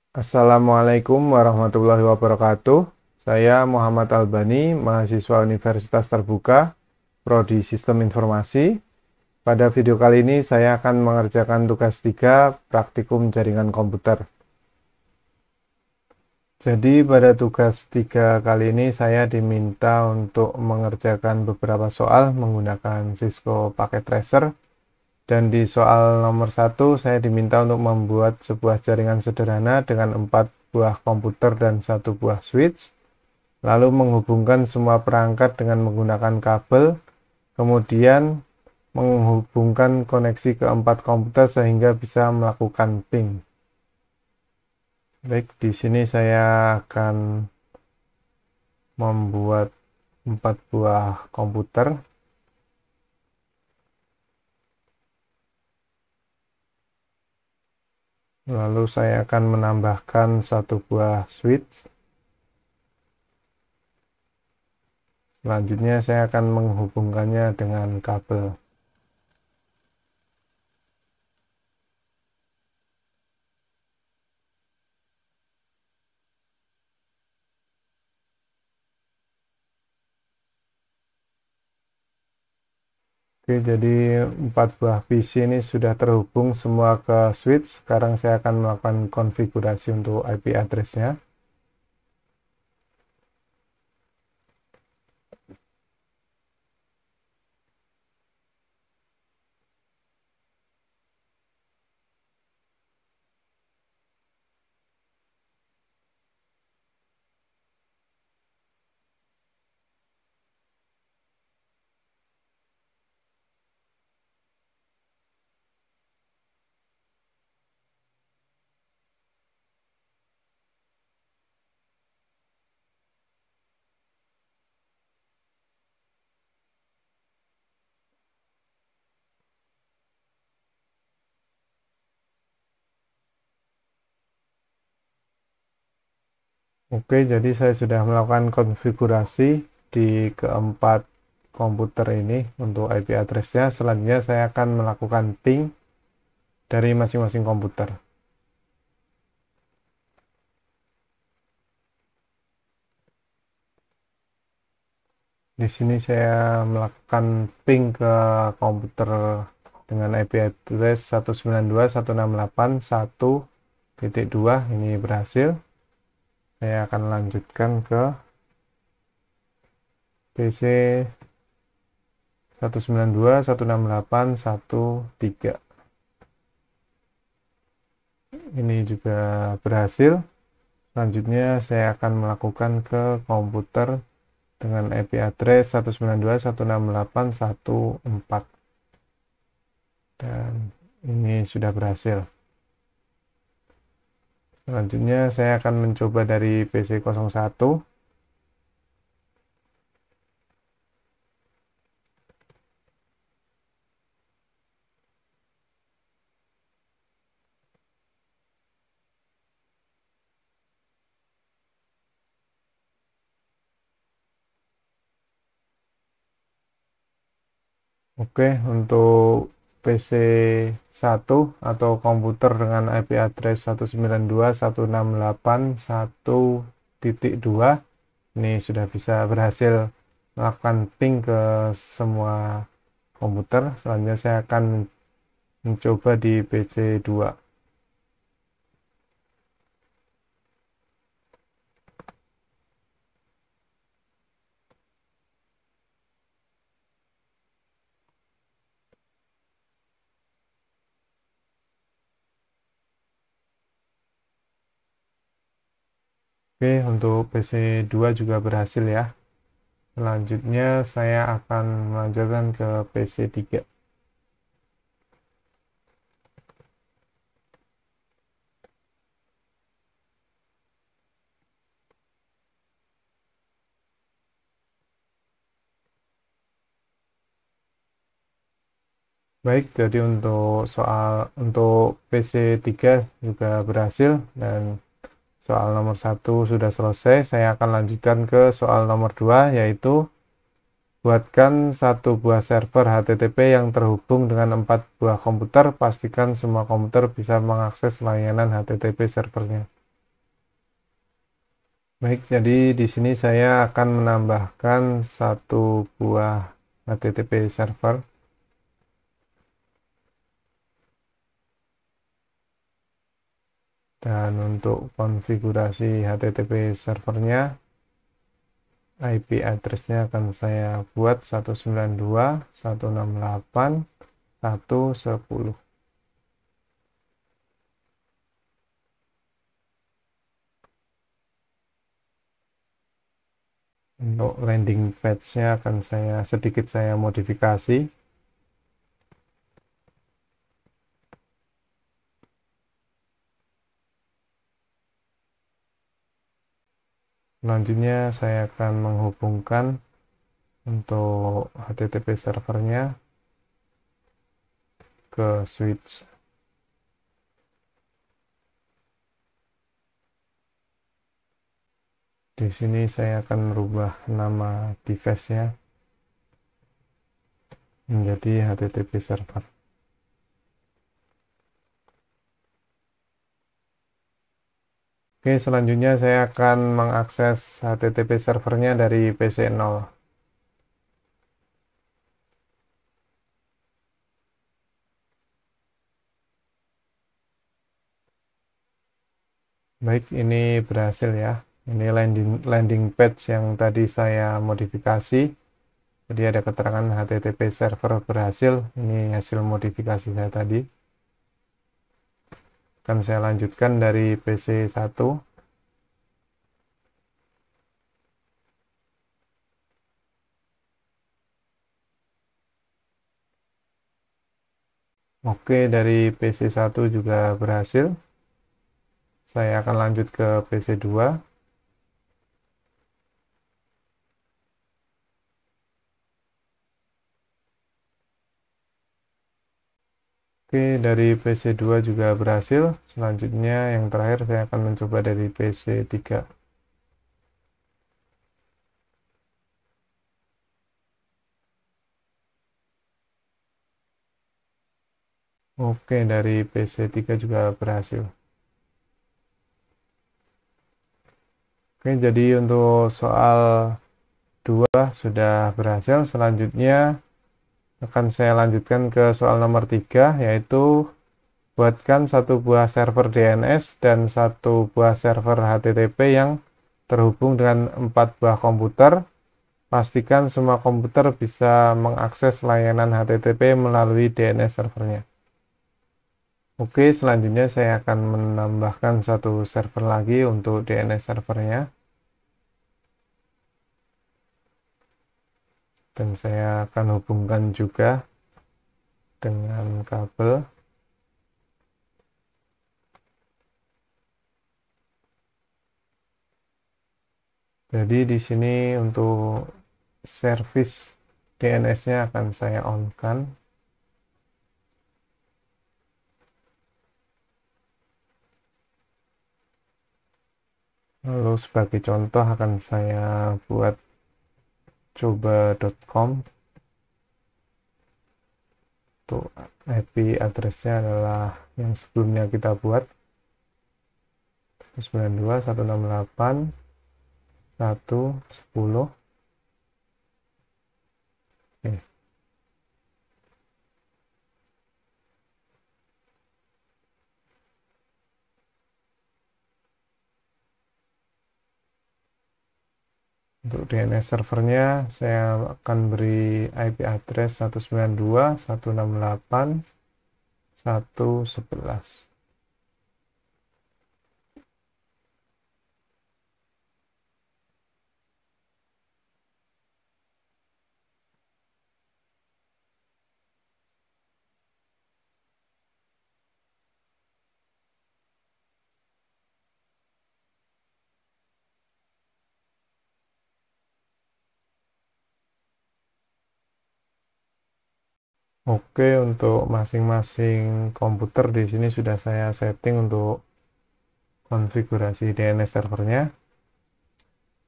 Assalamualaikum warahmatullahi wabarakatuh. Saya Muhammad Albani, mahasiswa Universitas Terbuka, Prodi Sistem Informasi. Pada video kali ini saya akan mengerjakan tugas 3 praktikum jaringan komputer. Jadi pada tugas 3 kali ini saya diminta untuk mengerjakan beberapa soal menggunakan Cisco Packet Tracer. Dan di soal nomor 1 saya diminta untuk membuat sebuah jaringan sederhana dengan 4 buah komputer dan 1 buah switch, lalu menghubungkan semua perangkat dengan menggunakan kabel, kemudian menghubungkan koneksi ke 4 komputer sehingga bisa melakukan ping. Baik, di sini saya akan membuat 4 buah komputer. Lalu saya akan menambahkan 1 buah switch. Selanjutnya saya akan menghubungkannya dengan kabel. Oke, jadi 4 buah PC ini sudah terhubung semua ke switch. Sekarang saya akan melakukan konfigurasi untuk IP address-nya. Oke, jadi saya sudah melakukan konfigurasi di keempat komputer ini untuk IP address-nya. Selanjutnya saya akan melakukan ping dari masing-masing komputer. Di sini saya melakukan ping ke komputer dengan IP address 192.168.1.2. Ini berhasil. Saya akan lanjutkan ke PC 192.168.1.3. Ini juga berhasil. Selanjutnya saya akan melakukan ke komputer dengan IP address 192.168.1.4. Dan ini sudah berhasil. Selanjutnya saya akan mencoba dari PC 01. Oke, untuk PC 1 atau komputer dengan IP address 192.168.1.2 ini sudah bisa berhasil melakukan ping ke semua komputer. Selanjutnya saya akan mencoba di PC 2. Oke, untuk PC 2 juga berhasil ya. Selanjutnya saya akan melanjutkan ke PC 3. Baik, jadi untuk PC 3 juga berhasil dan soal nomor 1 sudah selesai. Saya akan lanjutkan ke soal nomor 2, yaitu buatkan 1 buah server HTTP yang terhubung dengan 4 buah komputer. Pastikan semua komputer bisa mengakses layanan HTTP servernya. Baik, jadi di sini saya akan menambahkan satu buah HTTP server. Dan untuk konfigurasi HTTP servernya, IP address-nya akan saya buat 192.168.110. Untuk landing page-nya akan sedikit saya modifikasi. Selanjutnya saya akan menghubungkan untuk HTTP servernya ke switch. Di sini saya akan merubah nama device-nya menjadi HTTP server. Oke, selanjutnya saya akan mengakses HTTP servernya dari PC 0. Baik, ini berhasil ya. Ini landing page yang tadi saya modifikasi. Jadi ada keterangan HTTP server berhasil. Ini hasil modifikasi saya tadi. Akan saya lanjutkan dari PC 1. Oke, dari PC 1 juga berhasil. Saya akan lanjut ke PC 2. Oke, dari PC 2 juga berhasil. Selanjutnya yang terakhir saya akan mencoba dari PC 3. Oke, dari PC 3 juga berhasil. Oke, jadi untuk soal 2 sudah berhasil. Selanjutnya akan saya lanjutkan ke soal nomor 3, yaitu buatkan satu buah server DNS dan satu buah server HTTP yang terhubung dengan 4 buah komputer. Pastikan semua komputer bisa mengakses layanan HTTP melalui DNS servernya. Oke, selanjutnya saya akan menambahkan satu server lagi untuk DNS servernya. Dan saya akan hubungkan juga dengan kabel. Jadi di sini untuk service DNS-nya akan saya on-kan. Lalu sebagai contoh akan saya buat coba.com. Untuk IP address-nya adalah yang sebelumnya kita buat, 192.168.110. Oke. Untuk DNS servernya saya akan beri IP address 192.168.111. Oke, untuk masing-masing komputer di sini sudah saya setting untuk konfigurasi DNS servernya.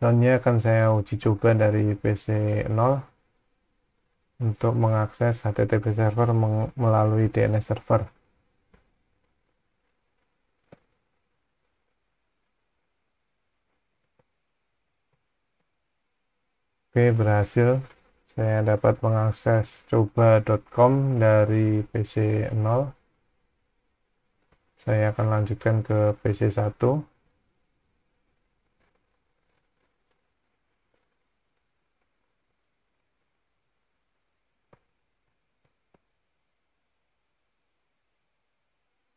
Selanjutnya akan saya uji coba dari PC 0 untuk mengakses HTTP server melalui DNS server. Oke, berhasil. Saya dapat mengakses coba.com dari PC 0. Saya akan lanjutkan ke PC 1.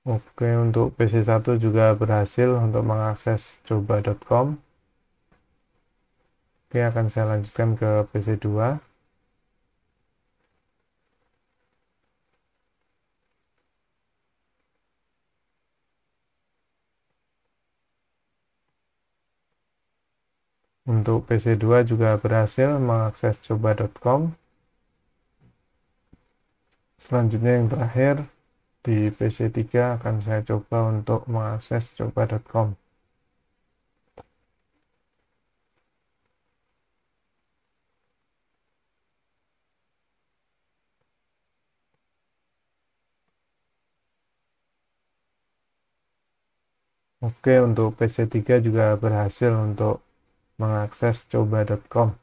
Oke, untuk PC 1 juga berhasil untuk mengakses coba.com. Oke, akan saya lanjutkan ke PC 2. Untuk PC 2 juga berhasil mengakses coba.com. Selanjutnya yang terakhir, di PC 3 akan saya coba untuk mengakses coba.com. Oke, untuk PC 3 juga berhasil untuk mengakses coba.com.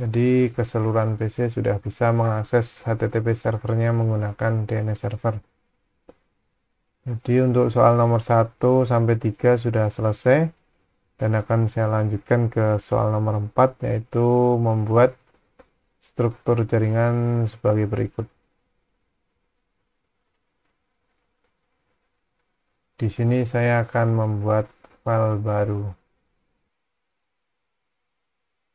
Jadi keseluruhan PC sudah bisa mengakses HTTP servernya menggunakan DNS server. Jadi untuk soal nomor 1 sampai 3 sudah selesai dan akan saya lanjutkan ke soal nomor 4, yaitu membuat struktur jaringan sebagai berikut. Di sini saya akan membuat file baru.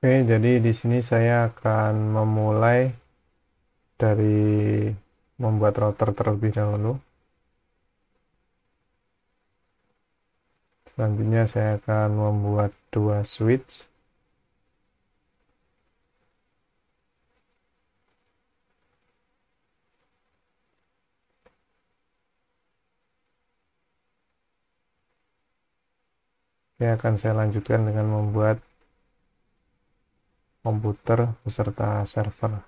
Oke, jadi di sini saya akan memulai dari membuat router terlebih dahulu. Selanjutnya saya akan membuat 2 switch. Oke, akan saya lanjutkan dengan membuat komputer beserta server.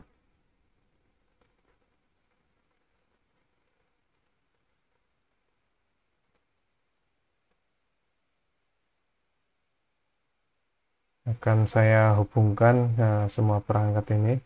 Akan saya hubungkan semua perangkat ini.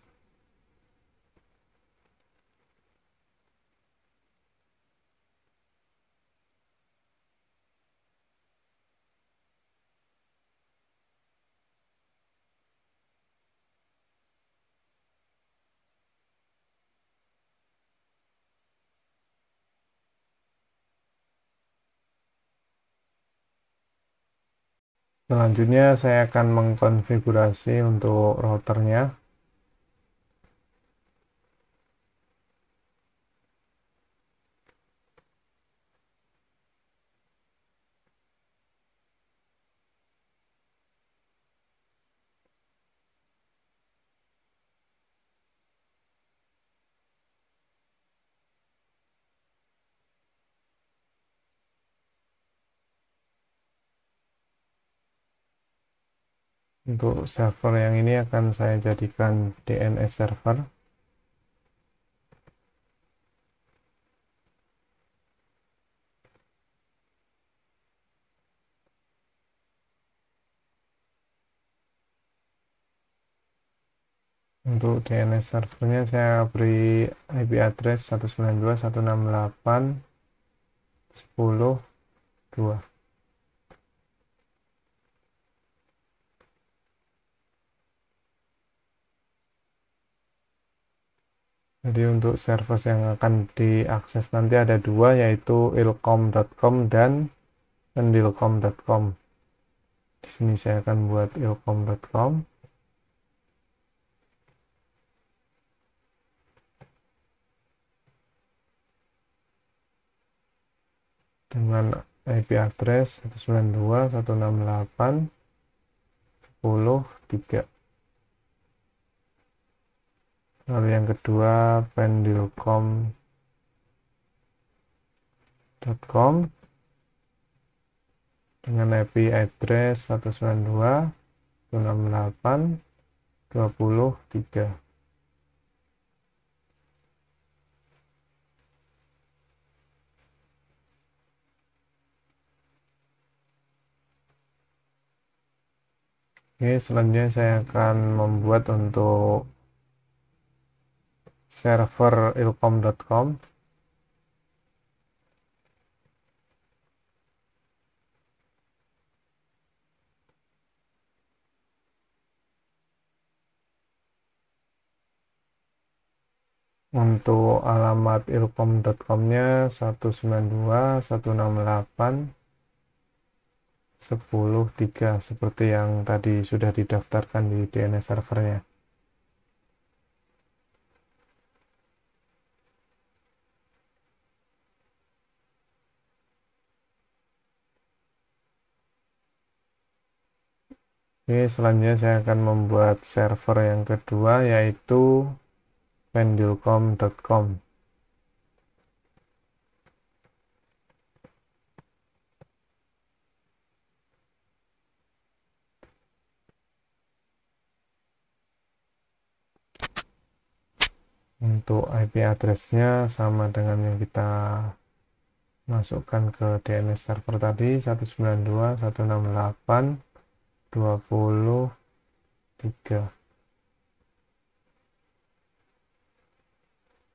Selanjutnya saya akan mengkonfigurasi untuk routernya. Untuk server yang ini akan saya jadikan DNS server. Untuk DNS servernya saya beri IP address 192.168.10.2. Jadi untuk server yang akan diakses nanti ada dua, yaitu ilkom.com dan endilkom.com. Di sini saya akan buat ilkom.com. Dengan IP address 192.168.10.3. Lalu yang kedua pendilkom.com dengan IP address 192.168.20.3. Oke, selanjutnya saya akan membuat untuk server ilkom.com. Untuk alamat ilkom.com-nya 192.168.10.3 seperti yang tadi sudah didaftarkan di DNS servernya. Oke, selanjutnya saya akan membuat server yang kedua, yaitu pendulcom.com. Untuk IP address-nya sama dengan yang kita masukkan ke DNS server tadi, 192.168.20.3.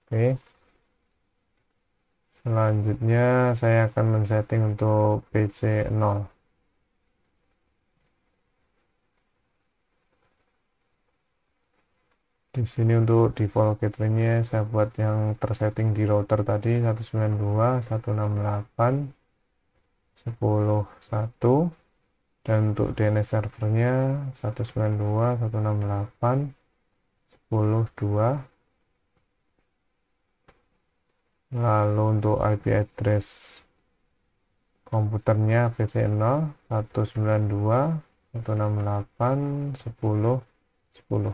Oke, selanjutnya saya akan men-setting untuk PC 0. Di sini untuk default gateway-nya saya buat yang tersetting di router tadi 192.168.10.1, dan untuk DNS servernya 192.168.10.2. Lalu untuk IP address komputernya PC 0 192.168.10.10.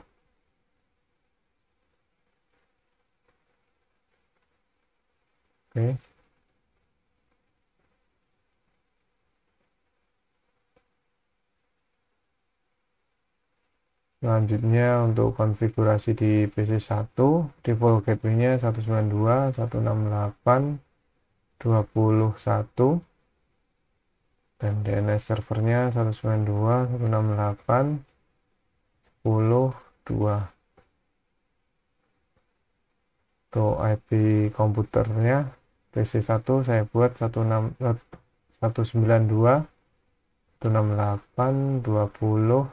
Oke. Selanjutnya untuk konfigurasi di PC1, default gateway-nya 192.168.20.1 dan DNS servernya 192.168.10.2. Untuk IP komputernya PC1 saya buat 192.168.20.10.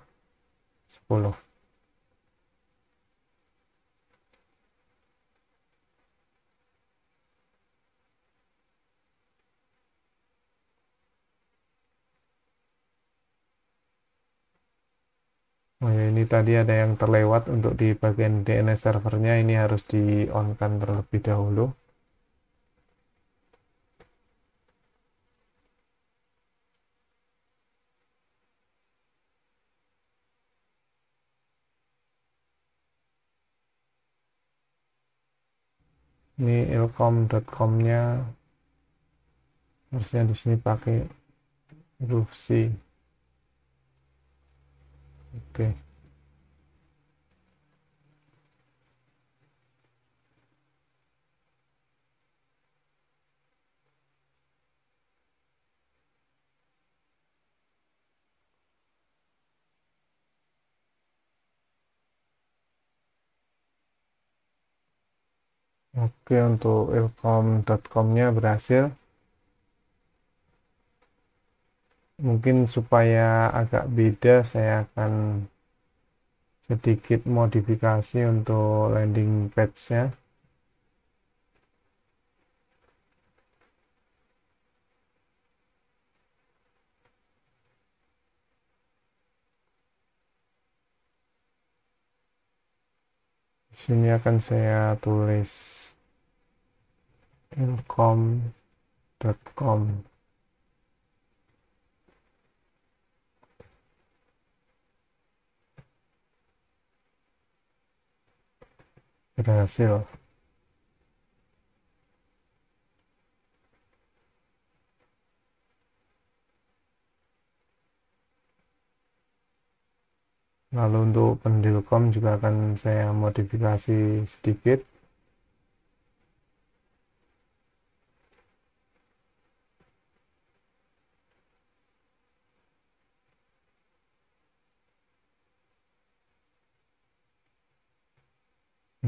Oh ya, ini tadi ada yang terlewat untuk di bagian DNS servernya, ini harus di on kan terlebih dahulu. Ini ilkom.com-nya harusnya di sini pakai huruf C. Oke. Oke, untuk ilkom.com-nya berhasil. Mungkin supaya agak beda, saya akan sedikit modifikasi untuk landing page-nya. Di sini akan saya tulis ilkom.com. Berhasil. Lalu untuk pendilkom juga akan saya modifikasi sedikit.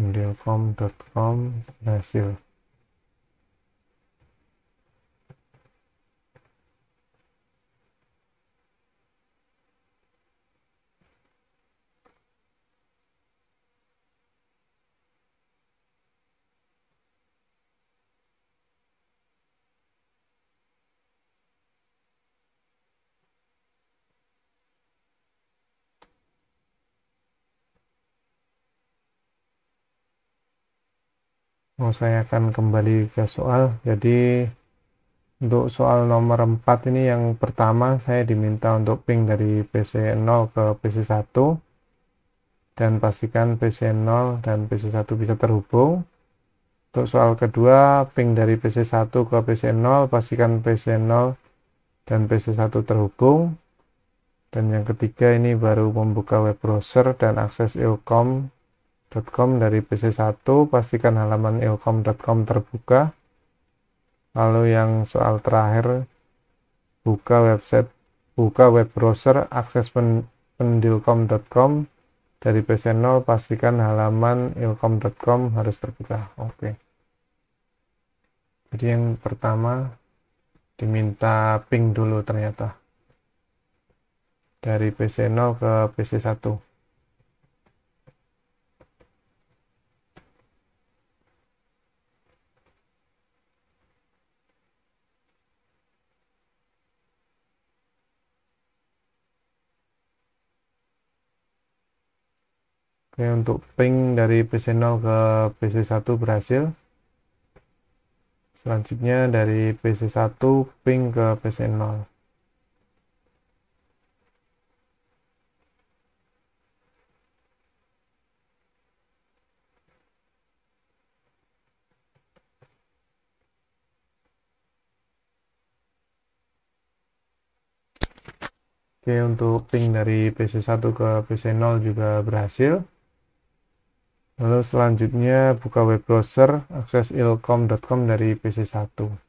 pendilkom.com berhasil. Saya akan kembali ke soal. Jadi untuk soal nomor 4 ini yang pertama saya diminta untuk ping dari PC 0 ke PC 1 dan pastikan PC 0 dan PC 1 bisa terhubung. Untuk soal kedua, ping dari PC 1 ke PC 0, pastikan PC 0 dan PC 1 terhubung. Dan yang ketiga ini baru membuka web browser dan akses ilkom.com dari PC 1, pastikan halaman ilkom.com terbuka. Lalu yang soal terakhir, buka web browser, akses pendilkom.com dari PC 0, pastikan halaman ilkom.com harus terbuka. Oke. Jadi yang pertama diminta ping dulu ternyata dari PC 0 ke PC 1. Oke, untuk ping dari PC 0 ke PC 1 berhasil. Selanjutnya dari PC 1 ping ke PC 0. Oke, untuk ping dari PC 1 ke PC 0 juga berhasil. Lalu selanjutnya buka web browser, akses ilkom.com dari PC 1.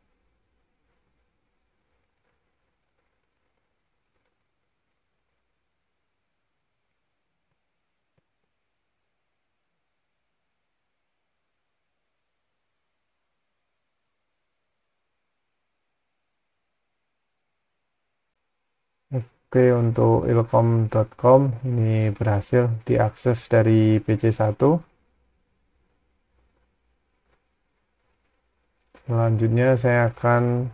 Oke, untuk ilkom.com ini berhasil diakses dari PC 1. Selanjutnya saya akan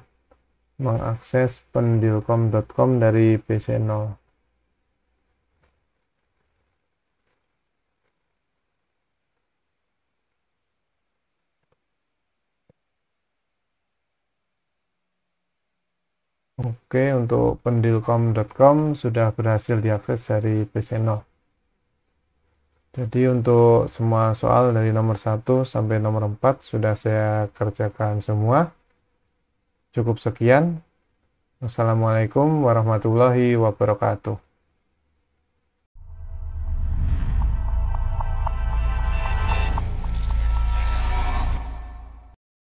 mengakses pendilkom.com dari PC 0. Oke, untuk pendilkom.com sudah berhasil diakses dari PC 0. Jadi untuk semua soal dari nomor 1 sampai nomor 4 sudah saya kerjakan semua. Cukup sekian. Wassalamualaikum warahmatullahi wabarakatuh.